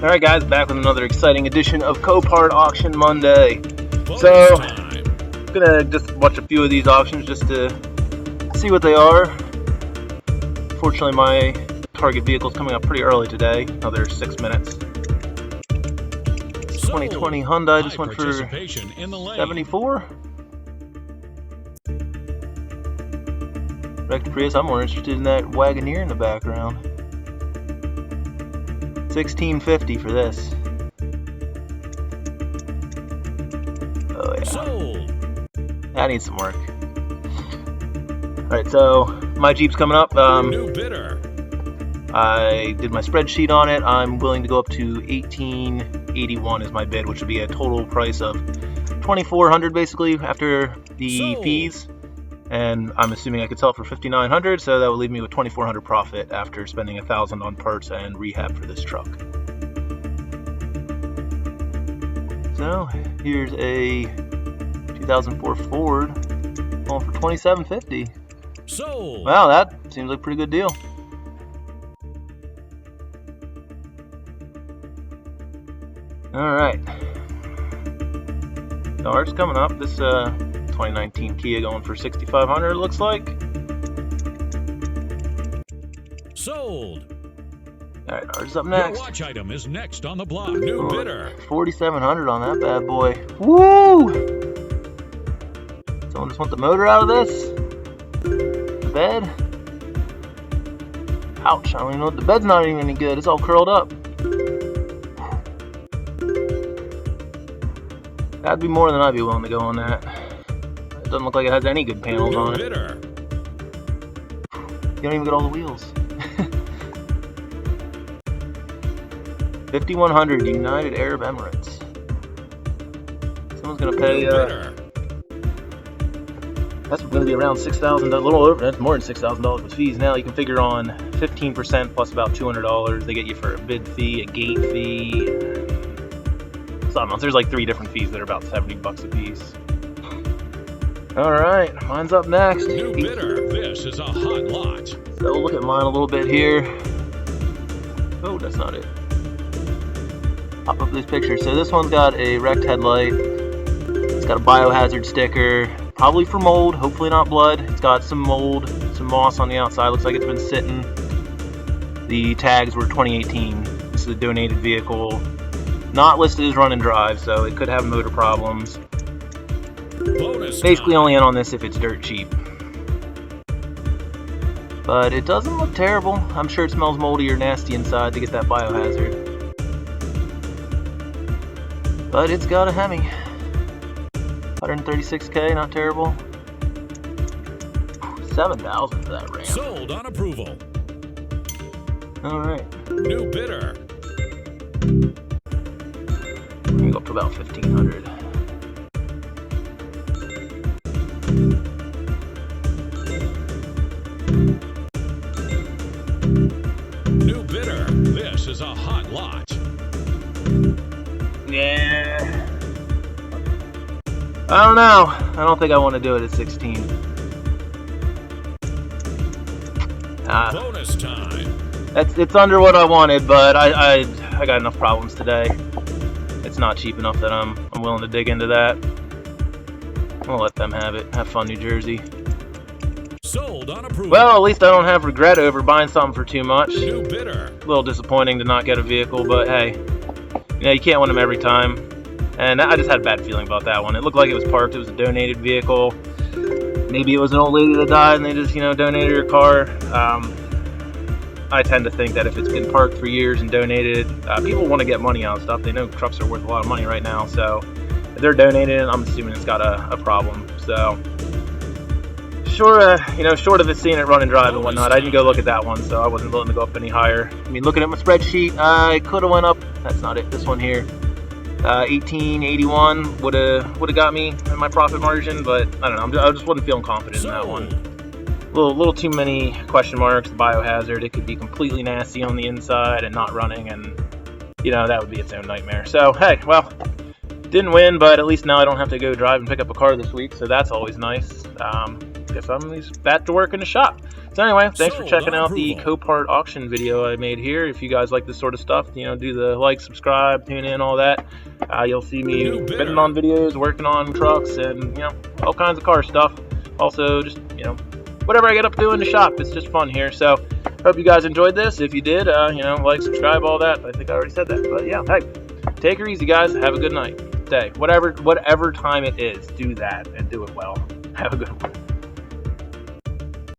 Alright guys, back with another exciting edition of Copart Auction Monday. So, I'm gonna just watch a few of these auctions just to see what they are. Fortunately, my target vehicle is coming up pretty early today, another 6 minutes. 2020 Hyundai just went for 74. Wrecked Prius, I'm more interested in that Wagoneer in the background. $16.50 for this. Oh yeah. Sold. That needs some work. Alright, so my Jeep's coming up. New bidder. I did my spreadsheet on it. I'm willing to go up to $18.81 is my bid, which would be a total price of $2,400 basically after the fees. And I'm assuming I could sell it for $5,900, so that would leave me with $2,400 profit after spending $1,000 on parts and rehab for this truck. So here's a 2004 Ford going for $2,750. Sold. Wow, that seems like a pretty good deal. All right, ours coming up. This 2019 Kia going for $6,500, it looks like. Sold. All right, ours up next. Your watch item is next on the block. New bidder. $4,700 on that bad boy. Woo! Someone just want the motor out of this? The bed? Ouch, I don't even know. The bed's not even any good. It's all curled up. That'd be more than I'd be willing to go on that. It doesn't look like it has any good panels on it. You don't even get all the wheels. $5,100 United Arab Emirates. Someone's gonna pay. That's gonna be around $6,000. A little over. That's more than $6,000 with fees. Now you can figure on 15% plus about $200. They get you for a bid fee, a gate fee. Something else. There's like 3 different fees that are about $70 a piece. Alright, mine's up next. New bidder. This is a hot lot. So we'll look at mine a little bit here. Oh, that's not it. Pop up this picture. So this one's got a wrecked headlight. It's got a biohazard sticker. Probably for mold, hopefully not blood. It's got some mold, some moss on the outside. Looks like it's been sitting. The tags were 2018. This is a donated vehicle. Not listed as run and drive, so it could have motor problems. Basically only in on this if it's dirt cheap. But it doesn't look terrible. I'm sure it smells moldy or nasty inside to get that biohazard. But it's got a Hemi. 136K, not terrible. $7,000 for that Ram. Sold on approval. Alright. New bidder. We go up to about $1,500. New bidder. This is a hot lot. Yeah. I don't know. I don't think I want to do it at 16. Bonus time. It's under what I wanted, but I got enough problems today. It's not cheap enough that I'm willing to dig into that. I'll let them have it. Have fun, New Jersey. Sold on approval. Well, at least I don't have regret over buying something for too much. New bidder. A little disappointing to not get a vehicle, but hey, you know, you can't win them every time. And I just had a bad feeling about that one. It looked like it was parked. It was a donated vehicle. Maybe it was an old lady that died and they just, donated her car. I tend to think that if it's been parked for years and donated, people want to get money out of stuff. They know trucks are worth a lot of money right now. So if they're donated, I'm assuming it's got a problem. So short of it seeing it run and drive and whatnot, I didn't go look at that one, so I wasn't willing to go up any higher. I mean, looking at my spreadsheet, I could have went up. That's not it. This one here. 1881 would have got me in my profit margin, but I don't know. I just wasn't feeling confident in that one. Little too many question marks. The biohazard, it could be completely nasty on the inside and not running, and that would be its own nightmare. So hey, well, didn't win, but at least now I don't have to go drive and pick up a car this week, so that's always nice. guess I'm back to work in the shop. So anyway, thanks for Sold checking on out the approval. Copart auction video I made here. If you guys like this sort of stuff, you know, do the like, subscribe, tune in, all that. You'll see me New bidder. bidding on videos, working on trucks, and, you know, all kinds of car stuff. Also, just, you know, whatever I get up to in the shop. It's just fun here. So hope you guys enjoyed this. If you did, you know, like, subscribe, all that. I think I already said that. But yeah, hey, take her easy, guys. Have a good night, day, whatever time it is. Do that and do it well. Have a good one.